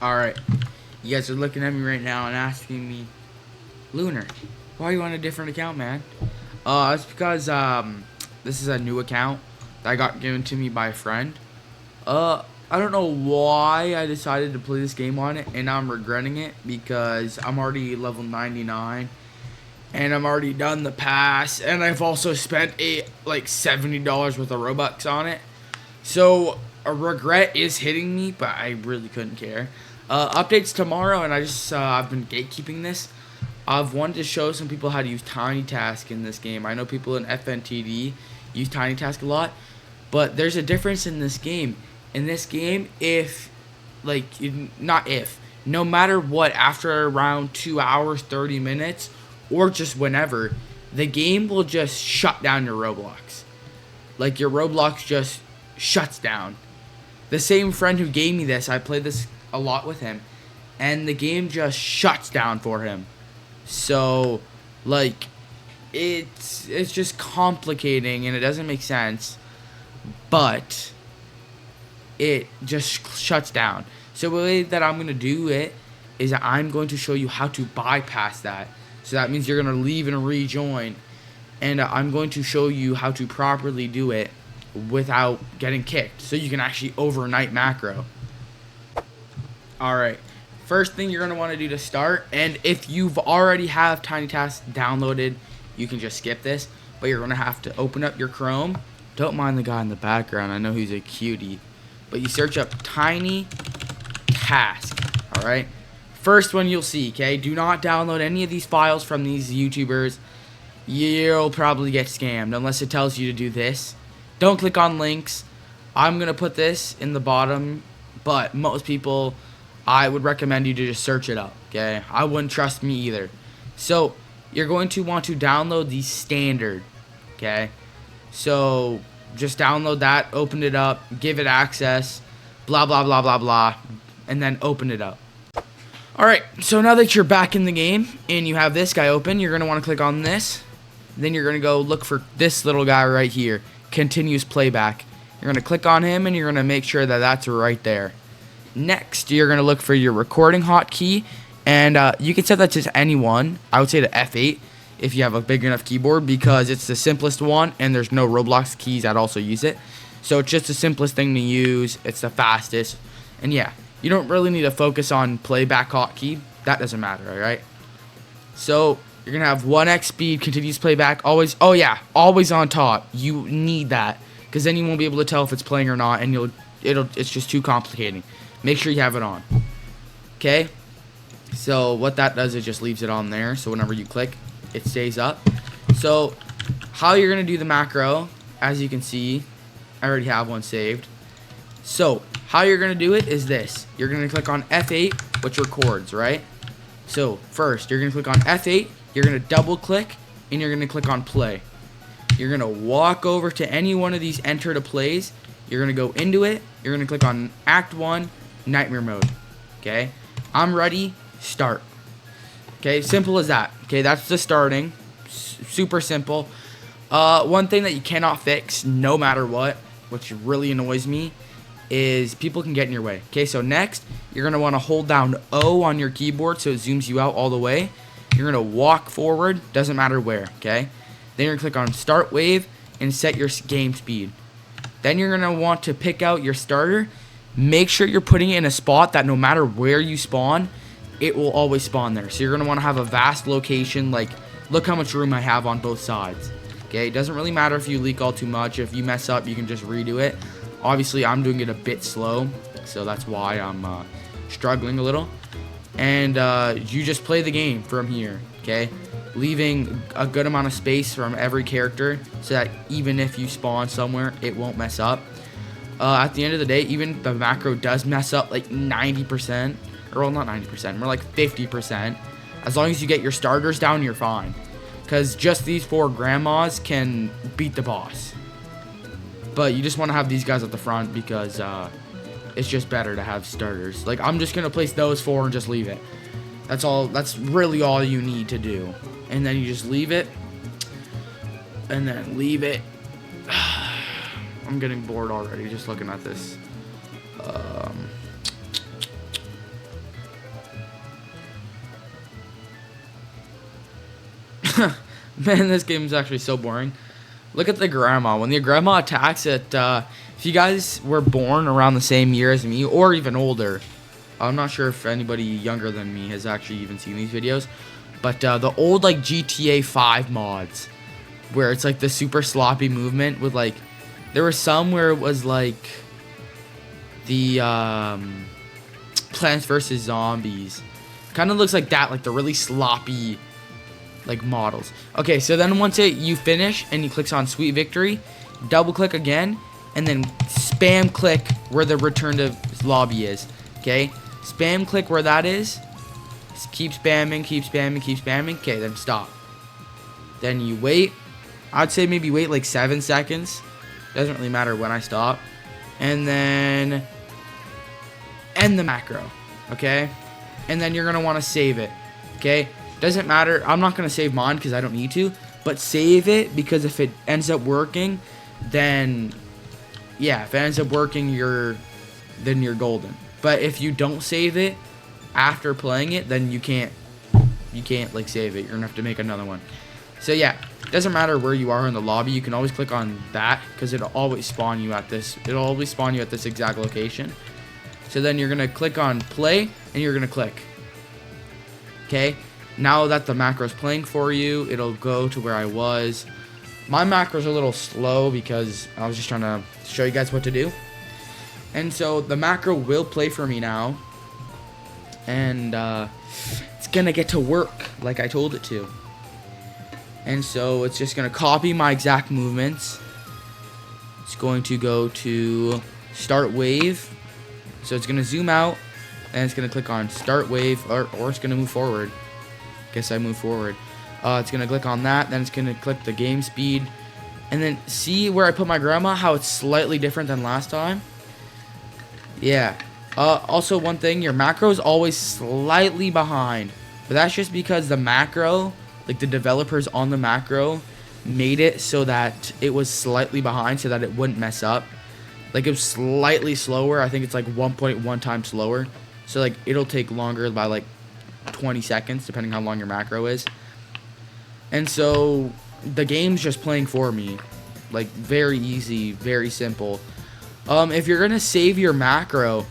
Alright, you guys are looking at me right now and asking me, Lunar, why are you on a different account, man? It's because, this is a new account that got given to me by a friend. I don't know why I decided to play this game on it, and I'm regretting it because I'm already level 99, and I'm already done the pass, and I've also spent like $70 worth of Robux on it. So a regret is hitting me, but I really couldn't care. Updates tomorrow, and I've been gatekeeping this. I've wanted to show some people how to use TinyTask in this game. I know people in FNTD use TinyTask a lot, but there's a difference in this game. In this game, no matter what, after around 2 hours, 30 minutes, or just whenever, the game will just shut down your Roblox. Like, your Roblox just shuts down. The same friend who gave me this, I played this a lot with him, and the game just shuts down for him. So, like, it's just complicating, and it doesn't make sense, but it just shuts down. So the way that I'm going to do it is that I'm going to show you how to bypass that. So that means you're going to leave and rejoin, and I'm going to show you how to properly do it without getting kicked, so you can actually overnight macro. Alright, first thing you're going to want to do to start, and if you've already have TinyTask downloaded, you can just skip this, but you're going to have to open up your Chrome. Don't mind the guy in the background, I know he's a cutie, but you search up TinyTask. Alright, first one you'll see, okay? Do not download any of these files from these YouTubers. You'll probably get scammed unless it tells you to do this. Don't click on links. I'm going to put this in the bottom, but most people, I would recommend you to just search it up, okay? I wouldn't trust me either. So, you're going to want to download the standard, okay? So, just download that, open it up, give it access, blah, blah, blah, blah, blah, and then open it up. Alright, so now that you're back in the game, and you have this guy open, you're going to want to click on this. Then you're going to go look for this little guy right here, continuous playback. You're going to click on him, and you're going to make sure that that's right there. Next, you're going to look for your recording hotkey, and you can set that to any one. I would say to F8 if you have a big enough keyboard, because it's the simplest one, and there's no Roblox keys that also use it. So it's just the simplest thing to use. It's the fastest. And yeah, you don't really need to focus on playback hotkey. That doesn't matter, alright? So you're going to have 1x speed, continuous playback, always, oh yeah, always on top. You need that, because then you won't be able to tell if it's playing or not, and it's just too complicating. Make sure you have it on. Okay? So what that does, it just leaves it on there, so whenever you click, it stays up. So how you're going to do the macro, as you can see, I already have one saved. So how you're going to do it is this. You're going to click on F8, which records, right? So first, you're going to click on F8, you're going to double click, and you're going to click on play. You're going to walk over to any one of these enter to plays. You're going to go into it. You're going to click on Act 1, Nightmare Mode. Okay? I'm ready. Start. Okay? Simple as that. Okay? That's the starting. Super simple. One thing that you cannot fix, no matter what, which really annoys me, is people can get in your way. Okay? So next, you're going to want to hold down O on your keyboard so it zooms you out all the way. You're going to walk forward. Doesn't matter where. Okay? Then you're going to click on Start Wave and set your game speed. Then you're going to want to pick out your starter. Make sure you're putting it in a spot that no matter where you spawn, it will always spawn there. So you're going to want to have a vast location. Like, look how much room I have on both sides. Okay, it doesn't really matter if you leak all too much. If you mess up, you can just redo it. Obviously, I'm doing it a bit slow, so that's why I'm struggling a little. And you just play the game from here, okay? Leaving a good amount of space from every character so that even if you spawn somewhere, it won't mess up. At the end of the day, even if the macro does mess up like 90%, or well, not 90%, more like 50%, as long as you get your starters down, you're fine. Because just these 4 grandmas can beat the boss. But you just want to have these guys at the front because it's just better to have starters. Like, I'm just going to place those 4 and just leave it. That's all. That's really all you need to do. And then you just leave it. And then leave it. I'm getting bored already just looking at this. Man, this game is actually so boring. Look at the grandma. When the grandma attacks it, if you guys were born around the same year as me, or even older, I'm not sure if anybody younger than me has actually even seen these videos, but the old like GTA 5 mods, where it's like the super sloppy movement with like, there were some where it was like the Plants vs Zombies, kind of looks like that, like the really sloppy like models. Okay, so then once you finish and you click on Sweet Victory, double click again, and then spam click where the return to lobby is. Okay, spam click where that is. Just keep spamming, keep spamming, keep spamming. Okay, then stop. Then you wait. I'd say maybe wait like 7 seconds. Doesn't really matter when I stop. And then end the macro. Okay, and then you're gonna want to save it. Okay, doesn't matter. I'm not gonna save mine because I don't need to. But save it, because if it ends up working, then yeah, if it ends up working, then you're golden. But if you don't save it after playing it, then you can't like save it. You're gonna have to make another one. So yeah, doesn't matter where you are in the lobby. You can always click on that because it'll always spawn you at this. It'll always spawn you at this exact location. So then you're gonna click on play and you're gonna click. Okay. Now that the macro is playing for you, it'll go to where I was. My macro's a little slow because I was just trying to show you guys what to do. And so the macro will play for me now. And it's going to get to work like I told it to. And so it's just going to copy my exact movements. It's going to go to start wave. So it's going to zoom out. And it's going to click on start wave. Or it's going to move forward. Guess I move forward. It's going to click on that. Then it's going to click the game speed. And then see where I put my grandma, how it's slightly different than last time. Yeah. Also, one thing, your macro is always slightly behind. But that's just because the macro, like the developers on the macro, made it so that it was slightly behind so that it wouldn't mess up. Like, it was slightly slower. I think it's like 1.1 times slower. So, like, it'll take longer by, like, 20 seconds, depending how long your macro is. And so the game's just playing for me. Like, very easy, very simple. If you're gonna save your macro,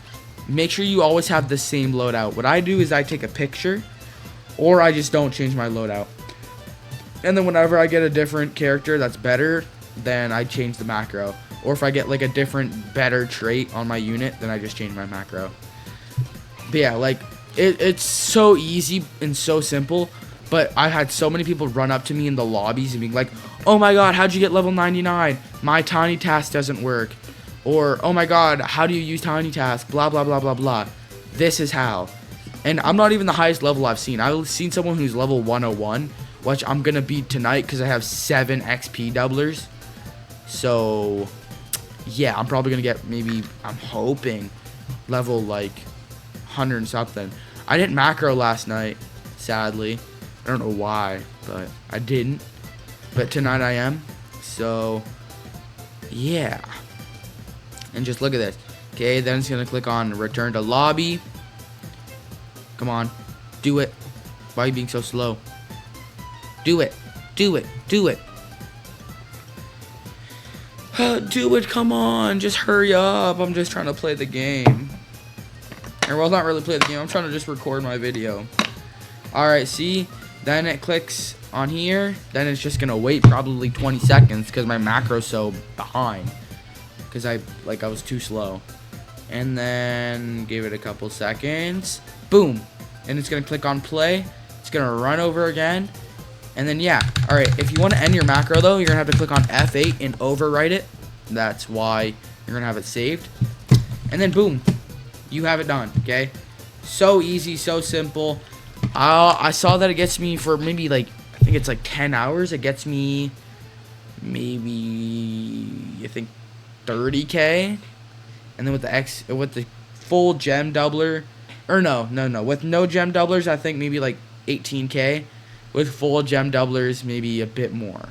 make sure you always have the same loadout. What I do is I take a picture, or I just don't change my loadout. And then whenever I get a different character that's better, then I change the macro. Or if I get like a different, better trait on my unit, then I just change my macro. But yeah, like, it's so easy and so simple. But I had so many people run up to me in the lobbies and being like, oh my god, how'd you get level 99? My TinyTask doesn't work. Or, oh my god, how do you use TinyTask? Blah, blah, blah, blah, blah. This is how. And I'm not even the highest level I've seen. I've seen someone who's level 101, which I'm going to beat tonight because I have 7 XP doublers. So, yeah, I'm probably going to get maybe, I'm hoping, level like 100 and something. I didn't macro last night, sadly. I don't know why, but I didn't. But tonight I am. So, yeah. And just look at this. Okay, then it's going to click on return to lobby. Come on. Do it. Why are you being so slow? Do it. Do it. Do it. Do it. Come on. Just hurry up. I'm just trying to play the game. Or, well, not really play the game. I'm trying to just record my video. Alright, see? Then it clicks on here. Then it's just going to wait probably 20 seconds because my macro's so behind. Because I was too slow. And then give it a couple seconds. Boom. And it's going to click on play. It's going to run over again. And then, yeah. Alright, if you want to end your macro, though, you're going to have to click on F8 and overwrite it. That's why you're going to have it saved. And then, boom. You have it done, okay? So easy, so simple. I saw that it gets me for maybe, like, I think it's like 10 hours. It gets me maybe, I think, 30k. And then with the full gem doubler, or no, with no gem doublers, I think maybe like 18k. With full gem doublers, maybe a bit more.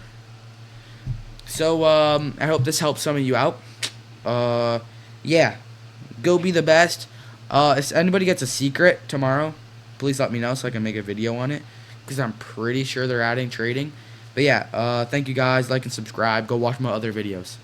So I hope this helps some of you out. Yeah, go be the best. If anybody gets a secret tomorrow, please let me know so I can make a video on it, because I'm pretty sure they're adding trading. But yeah, thank you guys. Like and subscribe. Go watch my other videos.